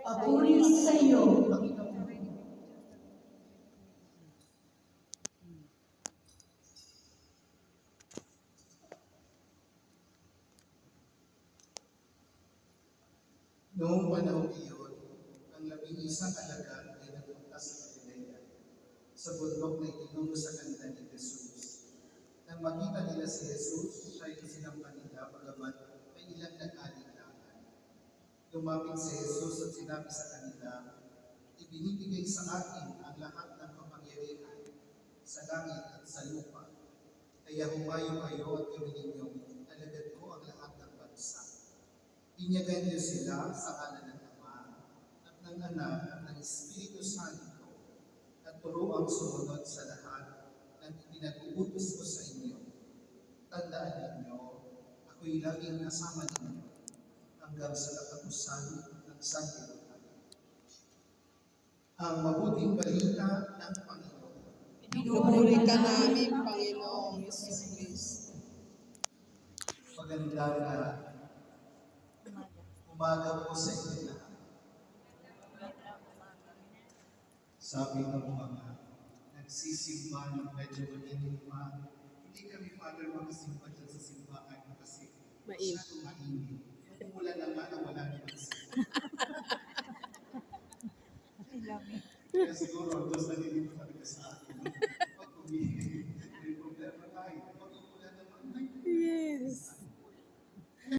Papuri sa iyo. Noong panahon iyon, ang 11 alagad ay nagpunta sa Galilea, sa bundok na itinuro sa kanila ni Jesus. Nang makita nila si Jesus, siya ay sinampa nila bagamat may ilang nag-alinlangan. Lumapit si Jesus at sinabi sa kanila, "Ibinibigay sa akin ang lahat ng kapangyarihan sa langit at sa lupa. Kaya humayo kayo at gawin ninyong alagad ko ang lahat ng bansa. Binyagan niyo sila sa ngalan ng Ama at ng Anak at ng Espiritu Santo at turuang sumunod sa lahat ng ipinag-uutos ko sa inyo. Tandaan ninyo, ako'y laging kasama ninyo hanggang sa katapusan ng sanlibutan." Ang mabuting balita ng Panginoon. Pinupuri ka namin, Panginoong Jesucristo. Magandang umaga po sa inyo lahat. Sabi ng mga nagsisimba ng medyo mainit pa, hindi kami, Father, makasimba dyan sa simbahan kasi masyadong mainit. Umulan na nga na wala naman simba. Kaya siguro, Diyos na din talaga sa atin.